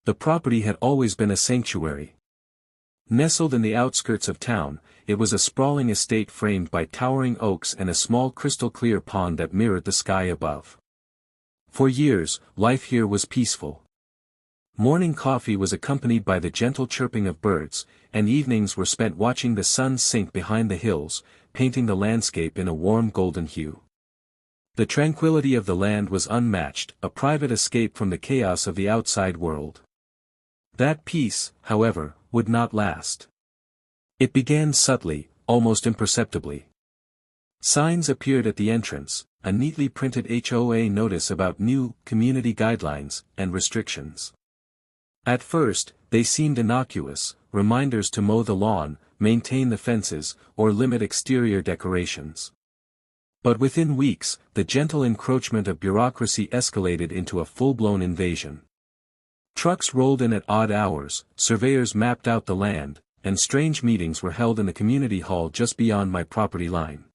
The property had always been a sanctuary. Nestled in the outskirts of town, it was a sprawling estate framed by towering oaks and a small crystal-clear pond that mirrored the sky above. For years, life here was peaceful. Morning coffee was accompanied by the gentle chirping of birds, and evenings were spent watching the sun sink behind the hills, painting the landscape in a warm golden hue. The tranquility of the land was unmatched, a private escape from the chaos of the outside world. That peace, however, would not last. It began subtly, almost imperceptibly. Signs appeared at the entrance, a neatly printed HOA notice about new community guidelines and restrictions. At first, they seemed innocuous, reminders to mow the lawn, maintain the fences, or limit exterior decorations. But within weeks, the gentle encroachment of bureaucracy escalated into a full-blown invasion. Trucks rolled in at odd hours, surveyors mapped out the land, and strange meetings were held in the community hall just beyond my property line.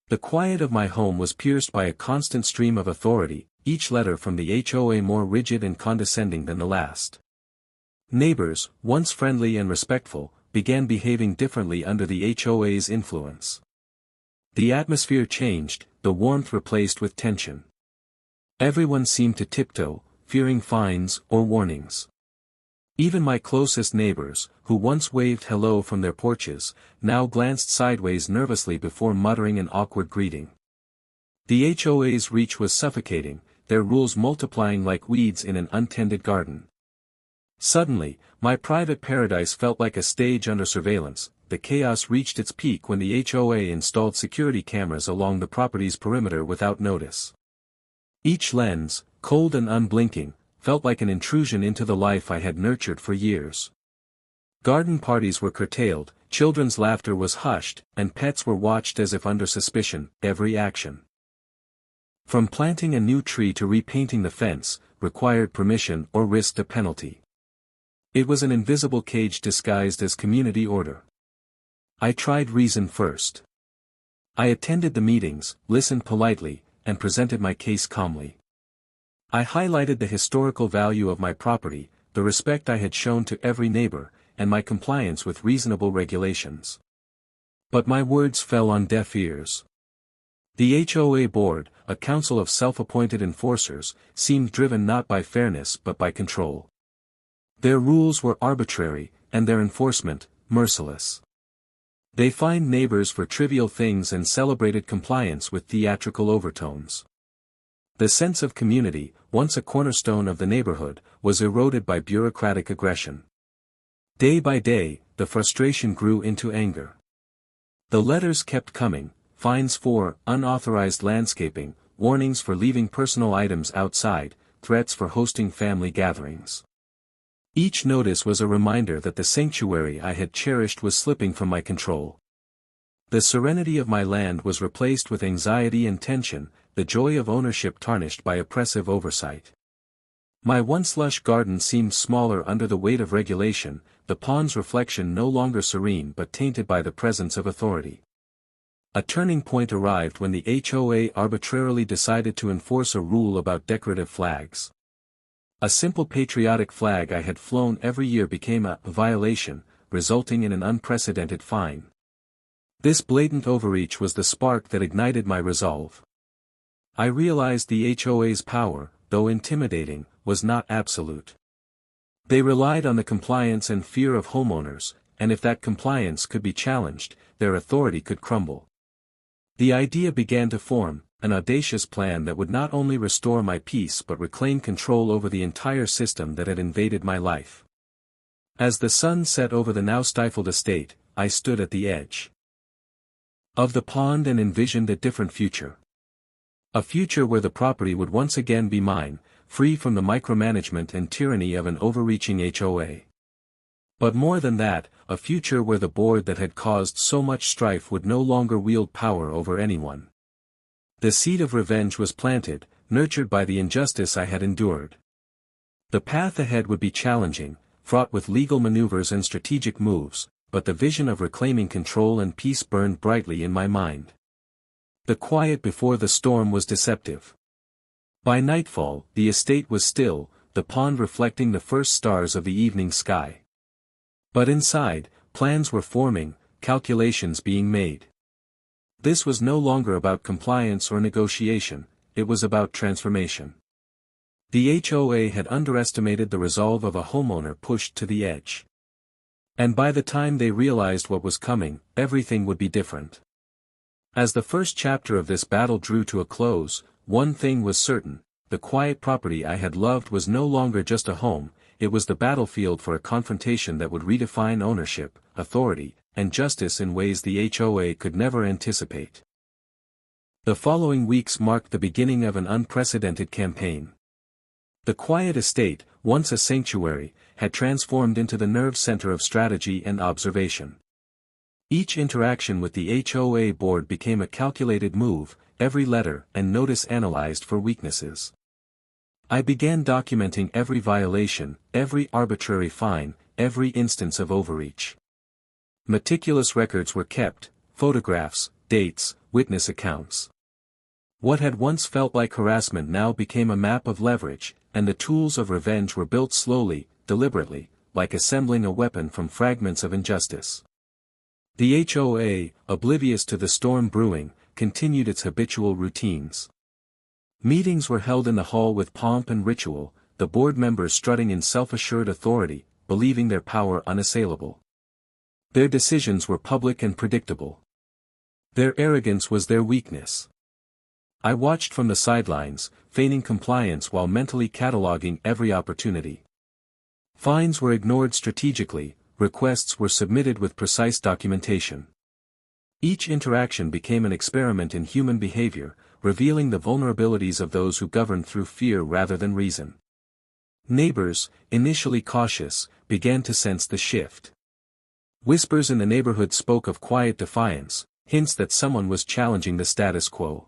The quiet of my home was pierced by a constant stream of authority, each letter from the HOA more rigid and condescending than the last. Neighbors, once friendly and respectful, began behaving differently under the HOA's influence. The atmosphere changed, the warmth replaced with tension. Everyone seemed to tiptoe, fearing fines or warnings. Even my closest neighbors, who once waved hello from their porches, now glanced sideways nervously before muttering an awkward greeting. The HOA's reach was suffocating, their rules multiplying like weeds in an untended garden. Suddenly, my private paradise felt like a stage under surveillance. The chaos reached its peak when the HOA installed security cameras along the property's perimeter without notice. Each lens, cold and unblinking, felt like an intrusion into the life I had nurtured for years. Garden parties were curtailed, children's laughter was hushed, and pets were watched as if under suspicion. Every action, from planting a new tree to repainting the fence, required permission or risked a penalty. It was an invisible cage disguised as community order. I tried reason first. I attended the meetings, listened politely, and presented my case calmly. I highlighted the historical value of my property, the respect I had shown to every neighbor, and my compliance with reasonable regulations. But my words fell on deaf ears. The HOA board, a council of self-appointed enforcers, seemed driven not by fairness but by control. Their rules were arbitrary, and their enforcement, merciless. They fined neighbors for trivial things and celebrated compliance with theatrical overtones. The sense of community, once a cornerstone of the neighborhood, was eroded by bureaucratic aggression. Day by day, the frustration grew into anger. The letters kept coming, fines for unauthorized landscaping, warnings for leaving personal items outside, threats for hosting family gatherings. Each notice was a reminder that the sanctuary I had cherished was slipping from my control. The serenity of my land was replaced with anxiety and tension, the joy of ownership tarnished by oppressive oversight. My once lush garden seemed smaller under the weight of regulation, the pond's reflection no longer serene but tainted by the presence of authority. A turning point arrived when the HOA arbitrarily decided to enforce a rule about decorative flags. A simple patriotic flag I had flown every year became a violation, resulting in an unprecedented fine. This blatant overreach was the spark that ignited my resolve. I realized the HOA's power, though intimidating, was not absolute. They relied on the compliance and fear of homeowners, and if that compliance could be challenged, their authority could crumble. The idea began to form, an audacious plan that would not only restore my peace but reclaim control over the entire system that had invaded my life. As the sun set over the now stifled estate, I stood at the edge of the pond and envisioned a different future. A future where the property would once again be mine, free from the micromanagement and tyranny of an overreaching HOA. But more than that, a future where the board that had caused so much strife would no longer wield power over anyone. The seed of revenge was planted, nurtured by the injustice I had endured. The path ahead would be challenging, fraught with legal maneuvers and strategic moves, but the vision of reclaiming control and peace burned brightly in my mind. The quiet before the storm was deceptive. By nightfall, the estate was still, the pond reflecting the first stars of the evening sky. But inside, plans were forming, calculations being made. This was no longer about compliance or negotiation, it was about transformation. The HOA had underestimated the resolve of a homeowner pushed to the edge. And by the time they realized what was coming, everything would be different. As the first chapter of this battle drew to a close, one thing was certain: the quiet property I had loved was no longer just a home, it was the battlefield for a confrontation that would redefine ownership, authority, and justice in ways the HOA could never anticipate. The following weeks marked the beginning of an unprecedented campaign. The quiet estate, once a sanctuary, had transformed into the nerve center of strategy and observation. Each interaction with the HOA board became a calculated move, every letter and notice analyzed for weaknesses. I began documenting every violation, every arbitrary fine, every instance of overreach. Meticulous records were kept, photographs, dates, witness accounts. What had once felt like harassment now became a map of leverage, and the tools of revenge were built slowly, deliberately, like assembling a weapon from fragments of injustice. The HOA, oblivious to the storm brewing, continued its habitual routines. Meetings were held in the hall with pomp and ritual, the board members strutting in self-assured authority, believing their power unassailable. Their decisions were public and predictable. Their arrogance was their weakness. I watched from the sidelines, feigning compliance while mentally cataloging every opportunity. Fines were ignored strategically, requests were submitted with precise documentation. Each interaction became an experiment in human behavior, revealing the vulnerabilities of those who govern through fear rather than reason. Neighbors, initially cautious, began to sense the shift. Whispers in the neighborhood spoke of quiet defiance, hints that someone was challenging the status quo.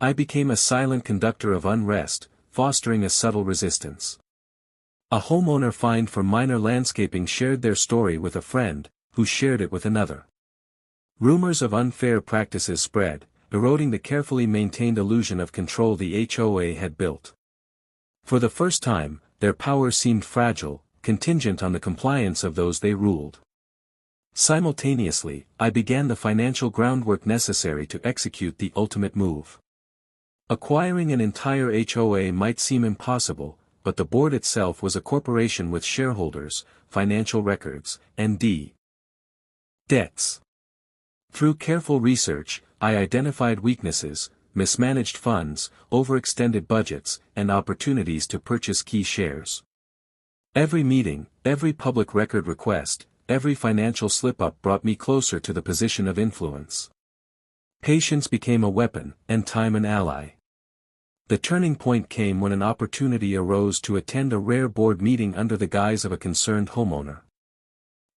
I became a silent conductor of unrest, fostering a subtle resistance. A homeowner fined for minor landscaping shared their story with a friend, who shared it with another. Rumors of unfair practices spread, eroding the carefully maintained illusion of control the HOA had built. For the first time, their power seemed fragile, contingent on the compliance of those they ruled. Simultaneously, I began the financial groundwork necessary to execute the ultimate move. Acquiring an entire HOA might seem impossible, but the board itself was a corporation with shareholders, financial records, and debts. Through careful research, I identified weaknesses, mismanaged funds, overextended budgets, and opportunities to purchase key shares. Every meeting, every public record request, every financial slip-up brought me closer to the position of influence. Patience became a weapon, and time an ally. The turning point came when an opportunity arose to attend a rare board meeting under the guise of a concerned homeowner.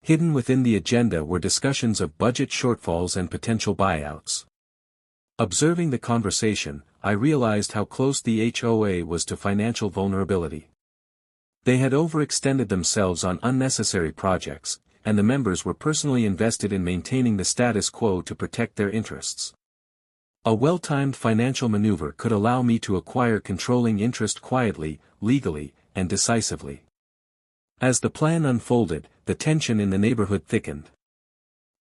Hidden within the agenda were discussions of budget shortfalls and potential buyouts. Observing the conversation, I realized how close the HOA was to financial vulnerability. They had overextended themselves on unnecessary projects, and the members were personally invested in maintaining the status quo to protect their interests. A well-timed financial maneuver could allow me to acquire controlling interest quietly, legally, and decisively. As the plan unfolded, the tension in the neighborhood thickened.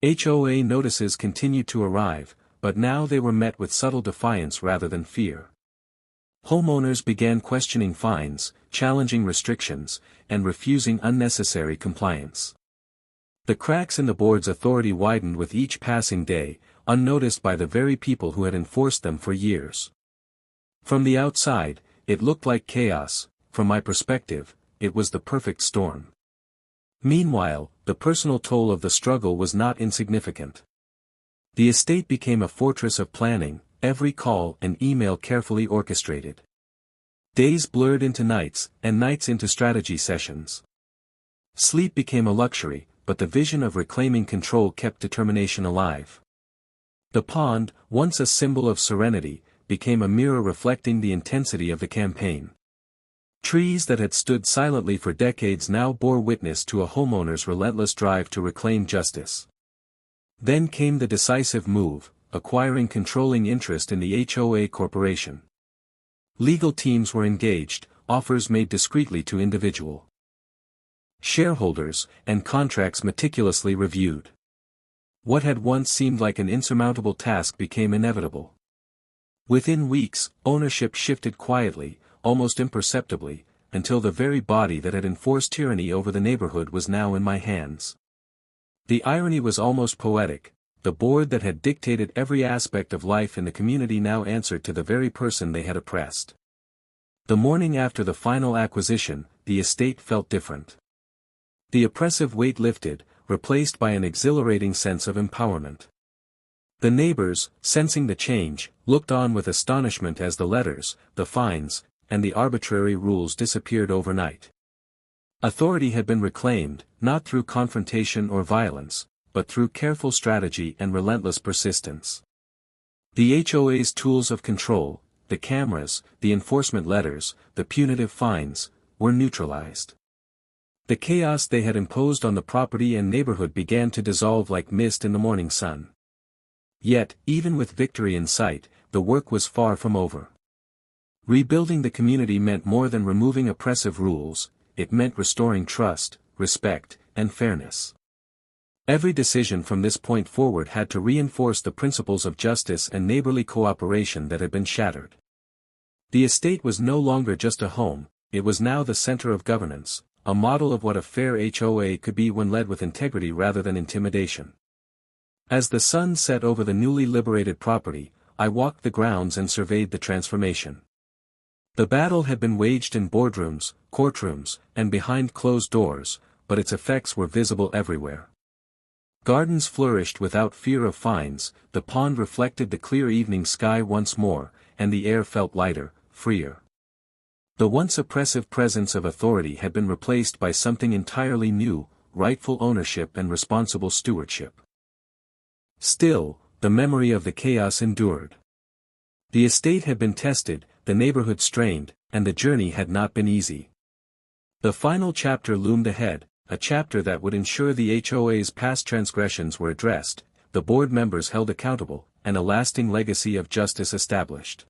HOA notices continued to arrive, but now they were met with subtle defiance rather than fear. Homeowners began questioning fines, challenging restrictions, and refusing unnecessary compliance. The cracks in the board's authority widened with each passing day, unnoticed by the very people who had enforced them for years. From the outside, it looked like chaos; from my perspective, it was the perfect storm. Meanwhile, the personal toll of the struggle was not insignificant. The estate became a fortress of planning, every call and email carefully orchestrated. Days blurred into nights, and nights into strategy sessions. Sleep became a luxury, but the vision of reclaiming control kept determination alive. The pond, once a symbol of serenity, became a mirror reflecting the intensity of the campaign. Trees that had stood silently for decades now bore witness to a homeowner's relentless drive to reclaim justice. Then came the decisive move, acquiring controlling interest in the HOA corporation. Legal teams were engaged, offers made discreetly to individual shareholders, and contracts meticulously reviewed. What had once seemed like an insurmountable task became inevitable. Within weeks, ownership shifted quietly, almost imperceptibly, until the very body that had enforced tyranny over the neighborhood was now in my hands. The irony was almost poetic. The board that had dictated every aspect of life in the community now answered to the very person they had oppressed. The morning after the final acquisition, the estate felt different. The oppressive weight lifted, replaced by an exhilarating sense of empowerment. The neighbors, sensing the change, looked on with astonishment as the letters, the fines, and the arbitrary rules disappeared overnight. Authority had been reclaimed, not through confrontation or violence, but through careful strategy and relentless persistence. The HOA's tools of control, the cameras, the enforcement letters, the punitive fines, were neutralized. The chaos they had imposed on the property and neighborhood began to dissolve like mist in the morning sun. Yet, even with victory in sight, the work was far from over. Rebuilding the community meant more than removing oppressive rules, it meant restoring trust, respect, and fairness. Every decision from this point forward had to reinforce the principles of justice and neighborly cooperation that had been shattered. The estate was no longer just a home, it was now the center of governance, a model of what a fair HOA could be when led with integrity rather than intimidation. As the sun set over the newly liberated property, I walked the grounds and surveyed the transformation. The battle had been waged in boardrooms, courtrooms, and behind closed doors, but its effects were visible everywhere. Gardens flourished without fear of fines, the pond reflected the clear evening sky once more, and the air felt lighter, freer. The once oppressive presence of authority had been replaced by something entirely new, rightful ownership and responsible stewardship. Still, the memory of the chaos endured. The estate had been tested, the neighborhood strained, and the journey had not been easy. The final chapter loomed ahead, a chapter that would ensure the HOA's past transgressions were addressed, the board members held accountable, and a lasting legacy of justice established.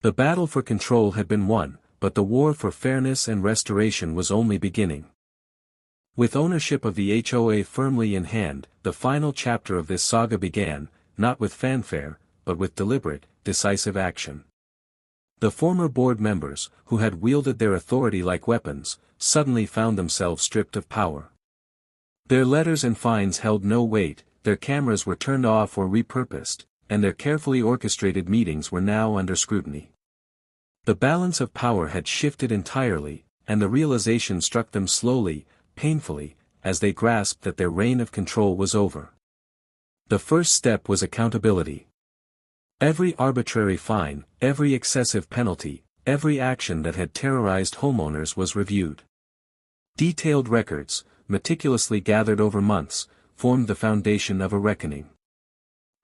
The battle for control had been won, but the war for fairness and restoration was only beginning. With ownership of the HOA firmly in hand, the final chapter of this saga began, not with fanfare, but with deliberate, decisive action. The former board members, who had wielded their authority like weapons, suddenly found themselves stripped of power. Their letters and fines held no weight, their cameras were turned off or repurposed, and their carefully orchestrated meetings were now under scrutiny. The balance of power had shifted entirely, and the realization struck them slowly, painfully, as they grasped that their reign of control was over. The first step was accountability. Every arbitrary fine, every excessive penalty, every action that had terrorized homeowners was reviewed. Detailed records, meticulously gathered over months, formed the foundation of a reckoning.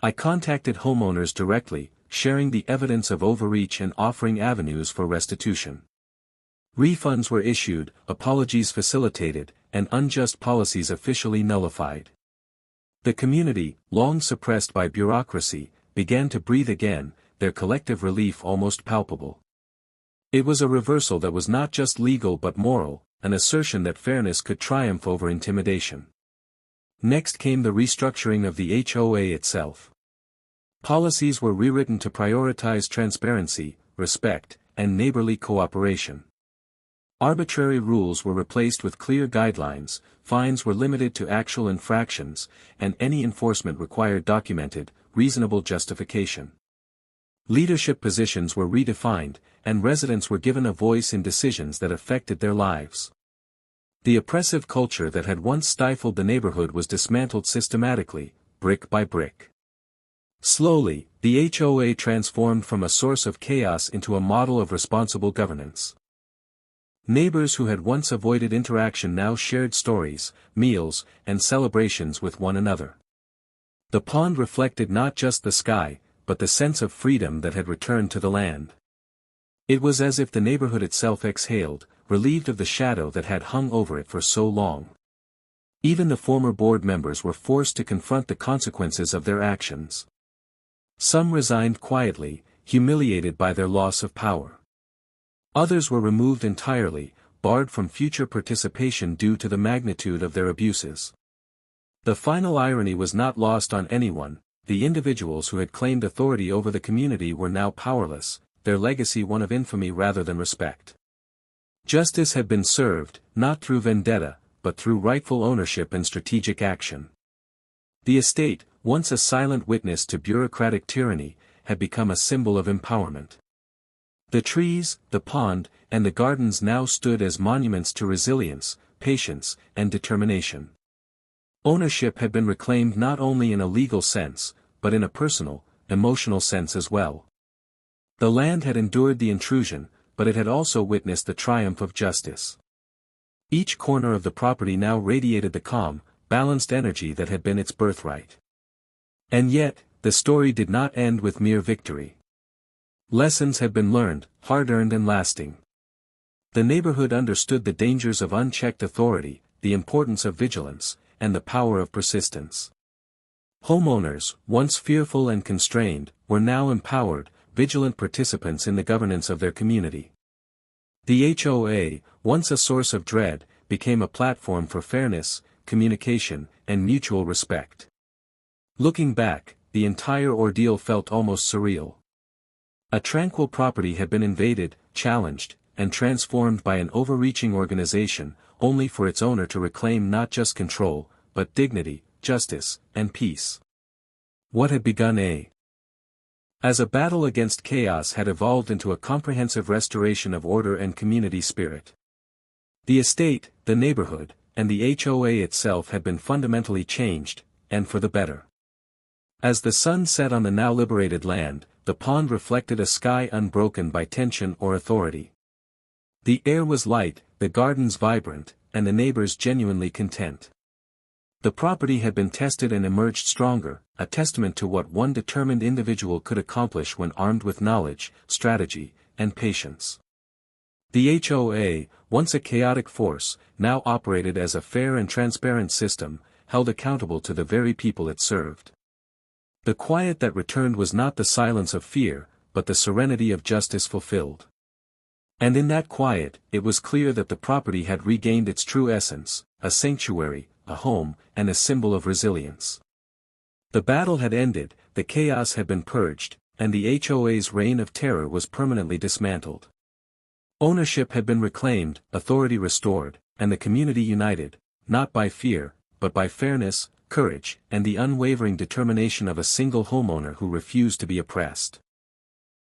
I contacted homeowners directly, sharing the evidence of overreach and offering avenues for restitution. Refunds were issued, apologies facilitated, and unjust policies officially nullified. The community, long suppressed by bureaucracy, began to breathe again, their collective relief almost palpable. It was a reversal that was not just legal but moral, an assertion that fairness could triumph over intimidation. Next came the restructuring of the HOA itself. Policies were rewritten to prioritize transparency, respect, and neighborly cooperation. Arbitrary rules were replaced with clear guidelines, fines were limited to actual infractions, and any enforcement required documented, reasonable justification. Leadership positions were redefined, and residents were given a voice in decisions that affected their lives. The oppressive culture that had once stifled the neighborhood was dismantled systematically, brick by brick. Slowly, the HOA transformed from a source of chaos into a model of responsible governance. Neighbors who had once avoided interaction now shared stories, meals, and celebrations with one another. The pond reflected not just the sky, but the sense of freedom that had returned to the land. It was as if the neighborhood itself exhaled, relieved of the shadow that had hung over it for so long. Even the former board members were forced to confront the consequences of their actions. Some resigned quietly, humiliated by their loss of power. Others were removed entirely, barred from future participation due to the magnitude of their abuses. The final irony was not lost on anyone. The individuals who had claimed authority over the community were now powerless, their legacy one of infamy rather than respect. Justice had been served, not through vendetta, but through rightful ownership and strategic action. The estate, once a silent witness to bureaucratic tyranny, had become a symbol of empowerment. The trees, the pond, and the gardens now stood as monuments to resilience, patience, and determination. Ownership had been reclaimed not only in a legal sense, but in a personal, emotional sense as well. The land had endured the intrusion, but it had also witnessed the triumph of justice. Each corner of the property now radiated the calm, balanced energy that had been its birthright. And yet, the story did not end with mere victory. Lessons had been learned, hard-earned and lasting. The neighborhood understood the dangers of unchecked authority, the importance of vigilance, and the power of persistence. Homeowners, once fearful and constrained, were now empowered, vigilant participants in the governance of their community. The HOA, once a source of dread, became a platform for fairness, communication, and mutual respect. Looking back, the entire ordeal felt almost surreal. A tranquil property had been invaded, challenged, and transformed by an overreaching organization, only for its owner to reclaim not just control, but dignity, justice, and peace. What had begun as a battle against chaos had evolved into a comprehensive restoration of order and community spirit. The estate, the neighborhood, and the HOA itself had been fundamentally changed, and for the better. As the sun set on the now liberated land, the pond reflected a sky unbroken by tension or authority. The air was light, the gardens vibrant, and the neighbors genuinely content. The property had been tested and emerged stronger, a testament to what one determined individual could accomplish when armed with knowledge, strategy, and patience. The HOA, once a chaotic force, now operated as a fair and transparent system, held accountable to the very people it served. The quiet that returned was not the silence of fear, but the serenity of justice fulfilled. And in that quiet, it was clear that the property had regained its true essence, a sanctuary, a home, and a symbol of resilience. The battle had ended, the chaos had been purged, and the HOA's reign of terror was permanently dismantled. Ownership had been reclaimed, authority restored, and the community united, not by fear, but by fairness, courage, and the unwavering determination of a single homeowner who refused to be oppressed.